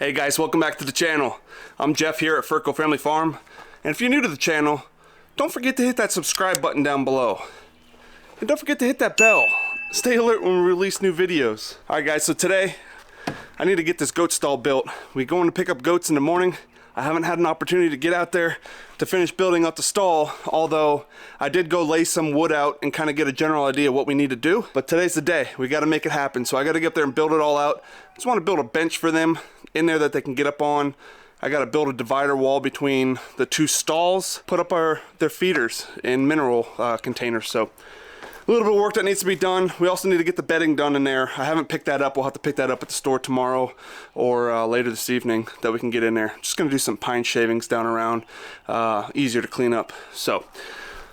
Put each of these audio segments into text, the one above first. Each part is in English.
Hey guys, welcome back to the channel. I'm Jeff here at Ferko Family Farm, and if you're new to the channel, don't forget to hit that subscribe button down below. And don't forget to hit that bell. Stay alert when we release new videos. Alright guys, so today I need to get this goat stall built. We're going to pick up goats in the morning. I haven't had an opportunity to get out there to finish building up the stall, although I did go lay some wood out and kind of get a general idea of what we need to do. But today's the day. We got to make it happen. So I got to get up there and build it all out. I just want to build a bench for them in there that they can get up on. I got to build a divider wall between the two stalls, put up their feeders in mineral containers. So a little bit of work that needs to be done. We also need to get the bedding done in there. I haven't picked that up. We'll have to pick that up at the store tomorrow or later this evening that we can get in there. Just gonna do some pine shavings down around, easier to clean up. So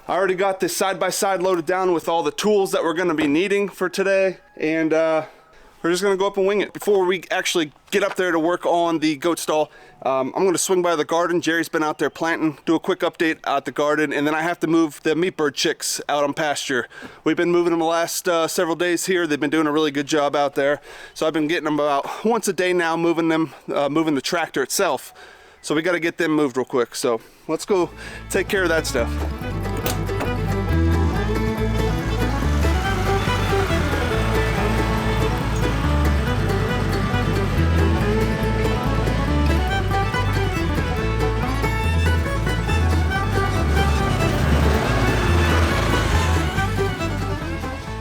I already got this side-by-side loaded down with all the tools that we're gonna be needing for today, and we're just gonna go up and wing it. Before we actually get up there to work on the goat stall, I'm gonna swing by the garden. Jerry's been out there planting, do a quick update at the garden, and then I have to move the meat bird chicks out on pasture. We've been moving them the last several days here. They've been doing a really good job out there. So I've been getting them about once a day now, moving them, moving the tractor itself. So we gotta get them moved real quick. So let's go take care of that stuff.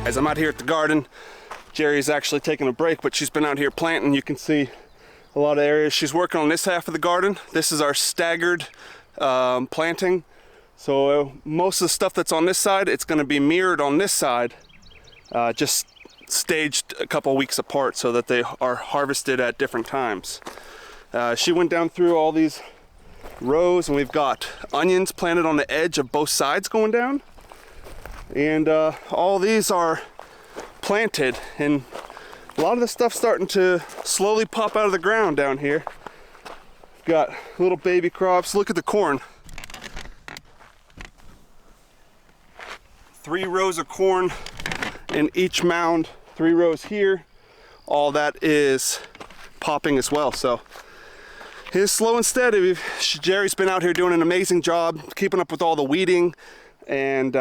As I'm out here at the garden, Jerry's actually taking a break, but she's been out here planting. You can see a lot of areas. She's working on this half of the garden. This is our staggered planting. So most of the stuff that's on this side, it's going to be mirrored on this side, just staged a couple weeks apart so that they are harvested at different times. She went down through all these rows, and we've got onions planted on the edge of both sides going down. And all these are planted, and a lot of the stuff starting to slowly pop out of the ground down here. Got little baby crops. Look at the corn. 3 rows of corn in each mound, 3 rows here. All that is popping as well. So it's slow and steady. Jerry's been out here doing an amazing job keeping up with all the weeding and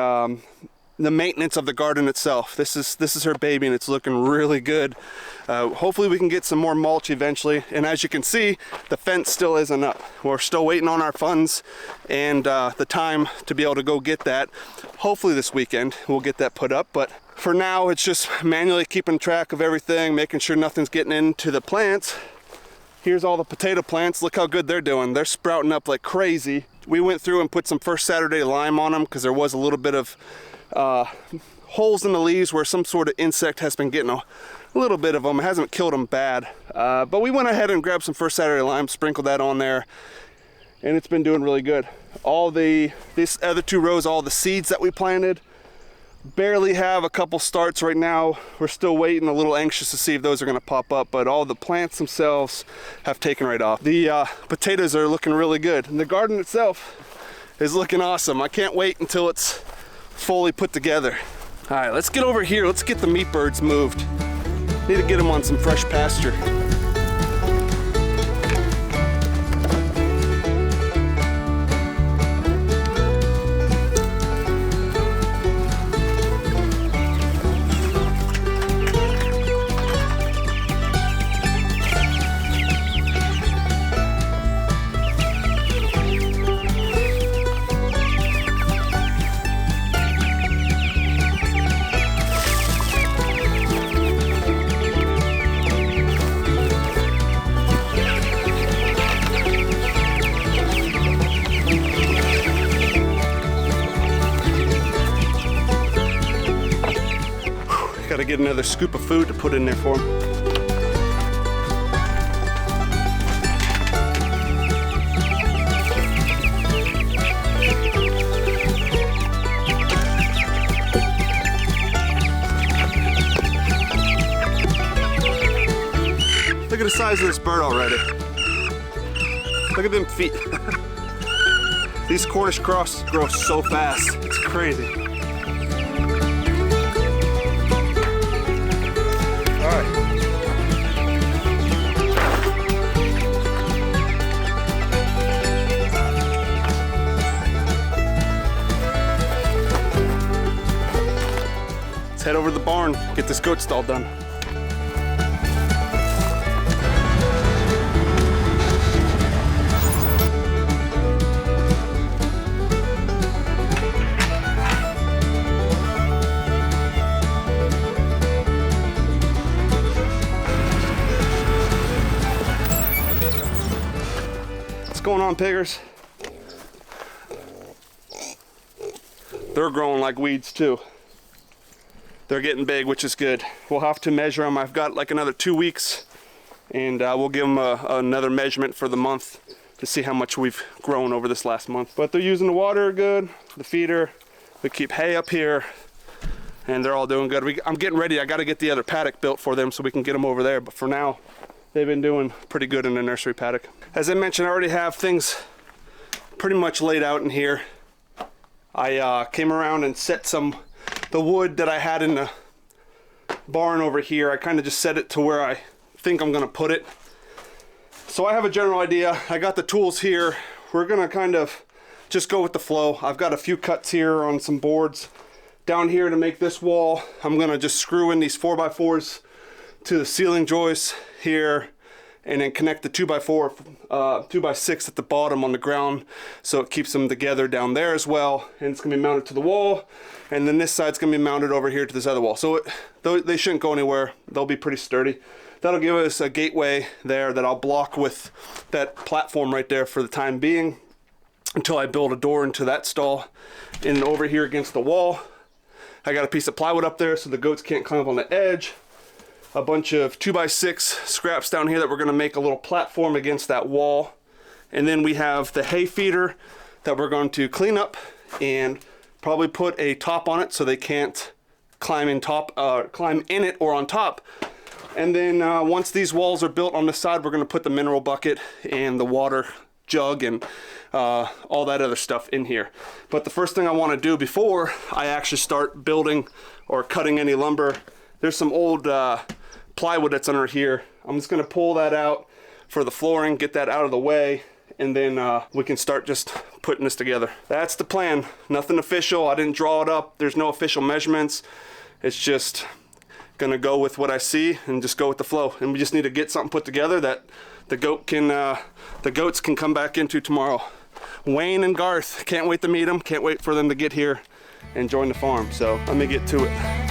the maintenance of the garden itself. This is her baby, and it's looking really good. Hopefully we can get some more mulch eventually, and as you can see, the fence still isn't up. We're still waiting on our funds and the time to be able to go get that. Hopefully this weekend we'll get that put up, but for now it's just manually keeping track of everything, making sure nothing's getting into the plants. Here's all the potato plants. Look how good they're doing. They're sprouting up like crazy. We went through and put some First Saturday lime on them because there was a little bit of holes in the leaves where some sort of insect has been getting a little bit of them. It hasn't killed them bad, but we went ahead and grabbed some First Saturday lime, sprinkled that on there, and it's been doing really good. These other 2 rows, all the seeds that we planted, barely have a couple starts right now. We're still waiting, a little anxious to see if those are going to pop up, but all the plants themselves have taken right off. The potatoes are looking really good, and the garden itself is looking awesome. I can't wait until it's fully put together. All right, let's get over here. Let's get the meat birds moved. Need to get them on some fresh pasture. Gotta get another scoop of food to put in there for them. Look at the size of this bird already. Look at them feet. These Cornish crosses grow so fast. It's crazy. All right. let's head over to the barn, get this goat stall done. What's going on, piggers? They're growing like weeds too. They're getting big, which is good. We'll have to measure them. I've got like another 2 weeks, and we'll give them another measurement for the month to see how much we've grown over this last month. But they're using the water good, the feeder. We keep hay up here, and they're all doing good. I'm getting ready. I got to get the other paddock built for them so we can get them over there. But for now, they've been doing pretty good in the nursery paddock. As I mentioned, I already have things pretty much laid out in here. I came around and set the wood that I had in the barn over here. I kind of just set it to where I think I'm gonna put it. So I have a general idea. I got the tools here. We're gonna kind of just go with the flow. I've got a few cuts here on some boards down here to make this wall. I'm gonna just screw in these 4x4s to the ceiling joists here, and then connect the 2x4, 2x6 at the bottom on the ground, so it keeps them together down there as well. And it's gonna be mounted to the wall, and then this side's gonna be mounted over here to this other wall. So they shouldn't go anywhere. They'll be pretty sturdy. That'll give us a gateway there that I'll block with that platform right there for the time being, until I build a door into that stall. And over here against the wall, I got a piece of plywood up there so the goats can't climb up on the edge. A bunch of 2x6 scraps down here that we're gonna make a little platform against that wall. And then we have the hay feeder that we're going to clean up and probably put a top on it so they can't climb in it or on top. And then once these walls are built on the side, we're gonna put the mineral bucket and the water jug and all that other stuff in here. But the first thing I wanna do before I actually start building or cutting any lumber, there's some old plywood that's under here. I'm just gonna pull that out for the flooring, get that out of the way, and then we can start just putting this together. That's the plan. Nothing official. I didn't draw it up. There's no official measurements. It's just gonna go with what I see and just go with the flow. And we just need to get something put together that the goats can come back into tomorrow. Wayne and Garth, can't wait to meet them. Can't wait for them to get here and join the farm. So let me get to it.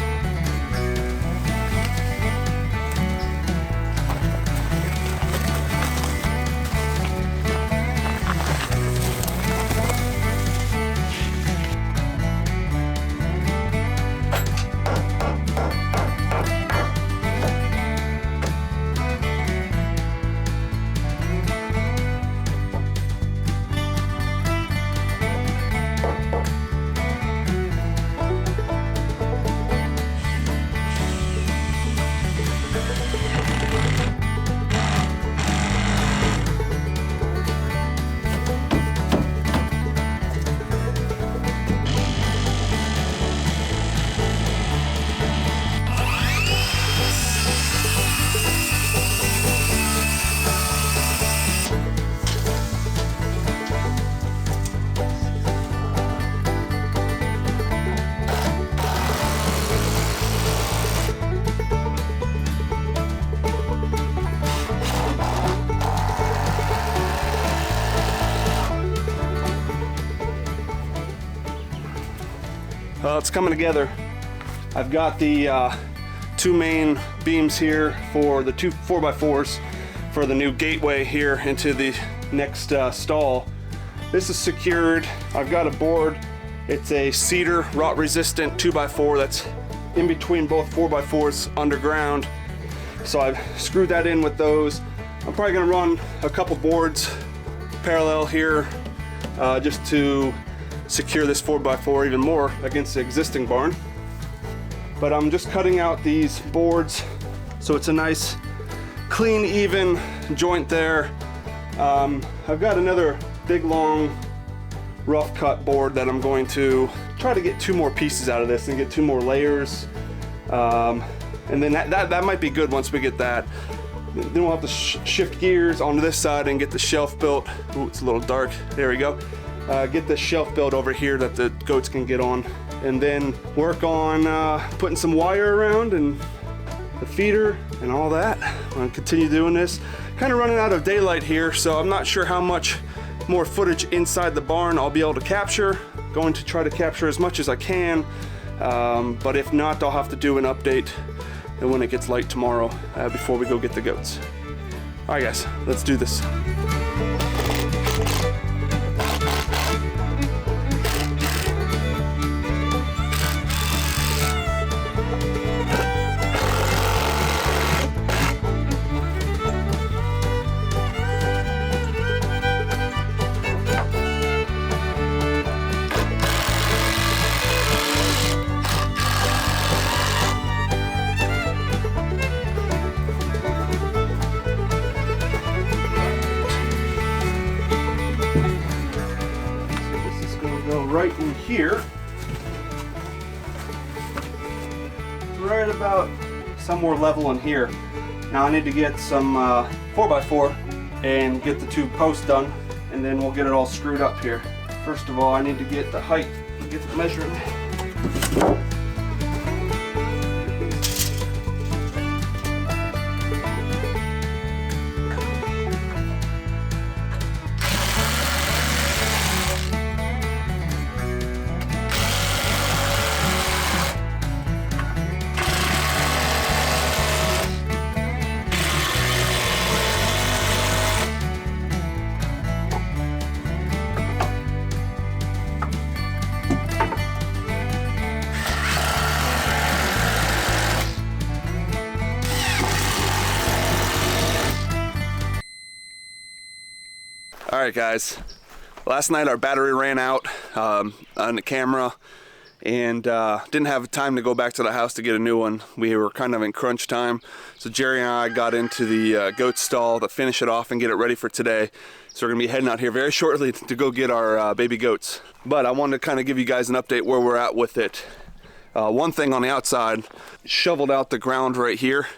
It's coming together. I've got the 2 main beams here for the 2 4x4s for the new gateway here into the next stall. This is secured. I've got a board. It's a cedar rot resistant 2x4 that's in between both 4x4s underground. So I've screwed that in with those. I'm probably gonna run a couple boards parallel here just to secure this 4x4 even more against the existing barn. But I'm just cutting out these boards so it's a nice clean even joint there. I've got another big long rough cut board that I'm going to try to get 2 more pieces out of this and get 2 more layers, and then that might be good once we get that. Then we'll have to shift gears onto this side and get the shelf built. Ooh, it's a little dark. There we go. get the shelf built over here that the goats can get on, and then work on putting some wire around and the feeder and all that. I'm gonna continue doing this. Kind of running out of daylight here, so I'm not sure how much more footage inside the barn I'll be able to capture. Going to try to capture as much as I can, but if not, I'll have to do an update when it gets light tomorrow before we go get the goats. All right guys, let's do this. Right in here, right about somewhere level in here. Now I need to get some 4x4 and get the two posts done, and then we'll get it all screwed up here. First of all, I need to get the height, get the measuring. Alright guys, last night our battery ran out on the camera, and didn't have time to go back to the house to get a new one. We were kind of in crunch time, so Jerry and I got into the goat stall to finish it off and get it ready for today. So we're going to be heading out here very shortly to go get our baby goats. But I wanted to kind of give you guys an update where we're at with it. One thing on the outside, shoveled out the ground right here.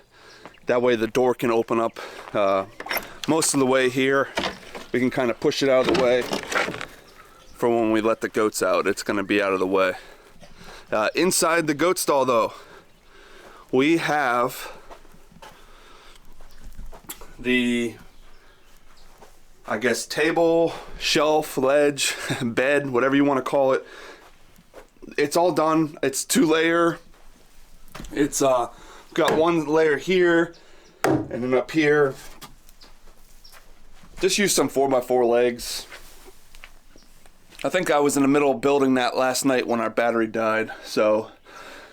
That way the door can open up most of the way here. We can kind of push it out of the way for when we let the goats out. It's going to be out of the way. Inside the goat stall though, we have the, I guess, table, shelf, ledge, bed, whatever you want to call it. It's all done. It's 2-layer. It's got one layer here and then up here. Just used some 4x4 legs. I think I was in the middle of building that last night when our battery died. So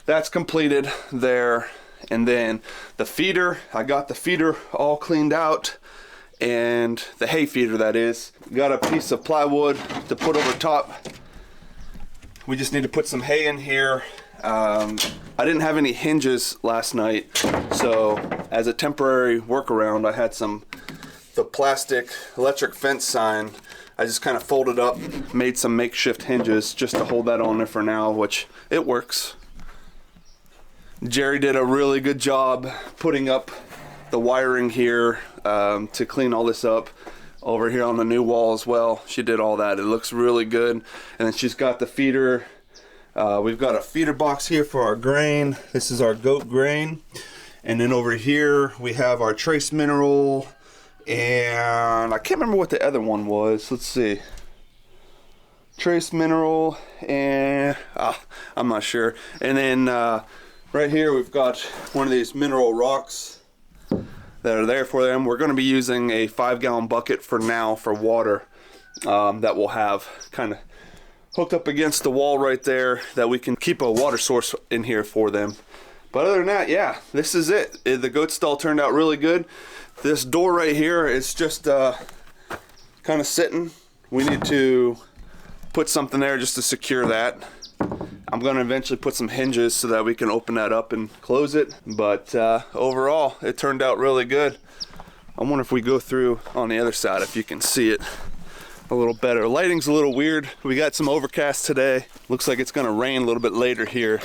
that's completed there. And then the feeder, I got the feeder all cleaned out, and the hay feeder, that is. Got a piece of plywood to put over top. We just need to put some hay in here. I didn't have any hinges last night, so as a temporary workaround, I had the plastic electric fence sign. I just kind of folded up, made some makeshift hinges just to hold that on there for now, which it works. Jerry did a really good job putting up the wiring here to clean all this up. Over here on the new wall as well, she did all that. It looks really good. And then she's got the feeder. We've got a feeder box here for our grain. This is our goat grain. And then over here we have our trace mineral, and I can't remember what the other one was. Let's see. Trace mineral and I'm not sure. And then right here we've got one of these mineral rocks that are there for them. We're going to be using a 5-gallon bucket for now for water that we'll have kind of hooked up against the wall right there, that we can keep a water source in here for them. But other than that, yeah, this is it. The goat stall turned out really good. This door right here is just kind of sitting. We need to put something there just to secure that. I'm going to eventually put some hinges so that we can open that up and close it. But overall, it turned out really good. I wonder if we go through on the other side, if you can see it a little better. Lighting's a little weird. We got some overcast today. Looks like it's going to rain a little bit later here.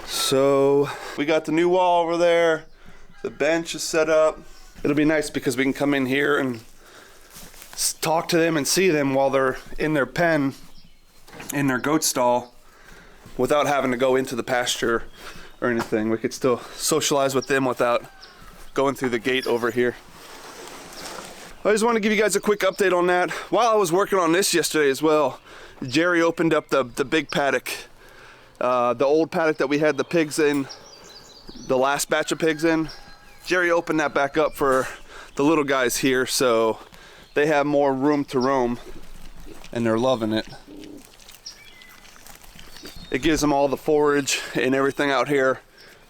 So we got the new wall over there. The bench is set up. It'll be nice because we can come in here and talk to them and see them while they're in their pen, in their goat stall, without having to go into the pasture or anything. We could still socialize with them without going through the gate over here. I just want to give you guys a quick update on that. While I was working on this yesterday as well, Jerry opened up the big paddock, the old paddock that we had the pigs in, the last batch of pigs in. Jerry opened that back up for the little guys here, so they have more room to roam, and they're loving it. It gives them all the forage and everything out here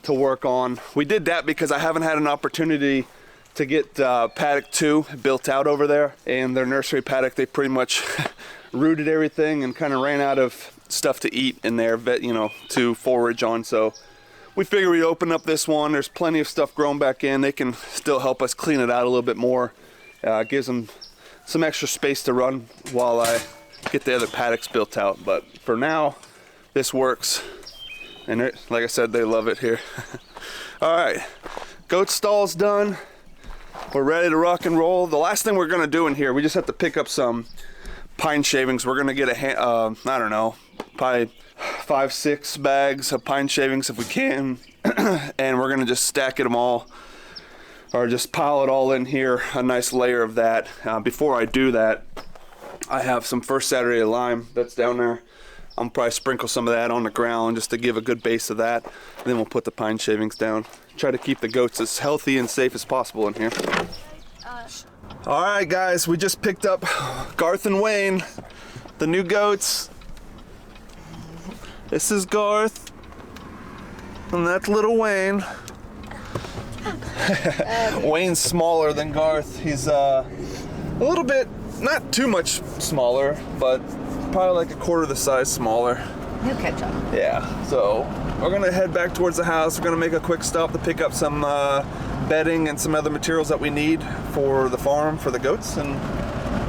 to work on. We did that because I haven't had an opportunity to get paddock 2 built out over there, and their nursery paddock, they pretty much rooted everything and kind of ran out of stuff to eat in there, you know, to forage on. So we figured we'd open up this one. There's plenty of stuff growing back in. They can still help us clean it out a little bit more. Gives them some extra space to run while I get the other paddocks built out. But for now, this works. And like I said, they love it here. All right, goat stall's done. We're ready to rock and roll. The last thing we're gonna do in here, we just have to pick up some pine shavings. We're gonna get I don't know, probably 5-6 bags of pine shavings if we can. And we're gonna just stack them all, or just pile it all in here, a nice layer of that. Before I do that, I have some First Saturday of Lime that's down there. I'm probably sprinkle some of that on the ground just to give a good base of that. And then we'll put the pine shavings down. Try to keep the goats as healthy and safe as possible in here. All right, guys, we just picked up Garth and Wayne, the new goats. This is Garth, and that's little Wayne. Wayne's smaller than Garth. He's a little bit, not too much smaller, but probably like a quarter the size smaller. He'll catch up. Yeah, so we're gonna head back towards the house. We're gonna make a quick stop to pick up some bedding and some other materials that we need for the farm, for the goats, and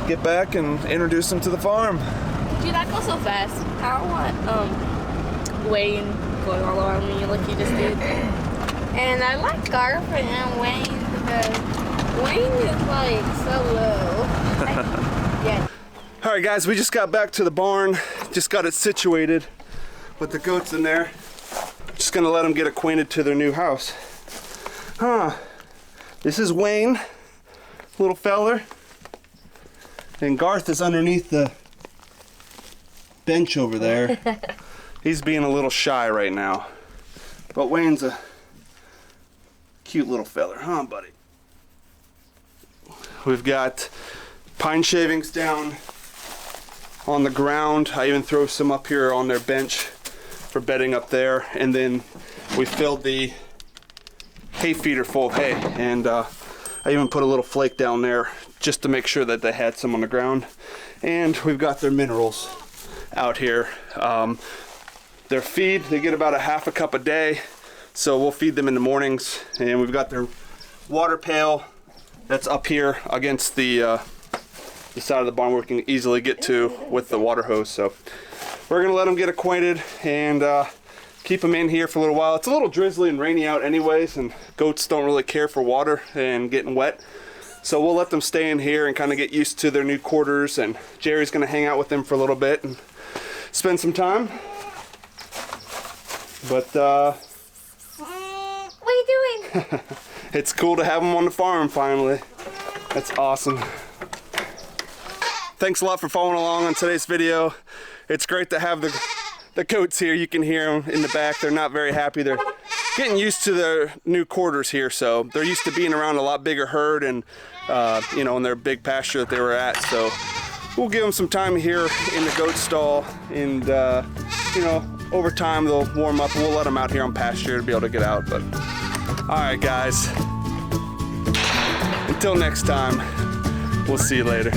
get back and introduce them to the farm. Dude, that goes so fast. I don't want Wayne going all around me like you just did. And I like Garth and Wayne because Wayne is like so low. Yeah. All right, guys, we just got back to the barn. Just got it situated with the goats in there. Just gonna let them get acquainted to their new house. This is Wayne, little feller. And Garth is underneath the bench over there. He's being a little shy right now. But Wayne's a cute little feller, huh, buddy? We've got pine shavings down on the ground. I even throw some up here on their bench for bedding up there. And then we filled the hay feeder full of hay. And I even put a little flake down there just to make sure that they had some on the ground. And we've got their minerals out here. Their feed, they get about a half a cup a day. So we'll feed them in the mornings. And we've got their water pail that's up here against the side of the barn where we can easily get to with the water hose. So we're gonna let them get acquainted and keep them in here for a little while. It's a little drizzly and rainy out anyways, and goats don't really care for water and getting wet. So we'll let them stay in here and kind of get used to their new quarters, and Jerry's gonna hang out with them for a little bit and spend some time. But what are you doing? It's cool to have them on the farm finally. That's awesome. Thanks a lot for following along on today's video. It's great to have the goats here. You can hear them in the back. They're not very happy. They're getting used to their new quarters here, so they're used to being around a lot bigger herd and you know, in their big pasture that they were at. So we'll give them some time here in the goat stall, and you know, over time they'll warm up. We'll let them out here on pasture to be able to get out. But all right, guys, until next time, we'll see you later.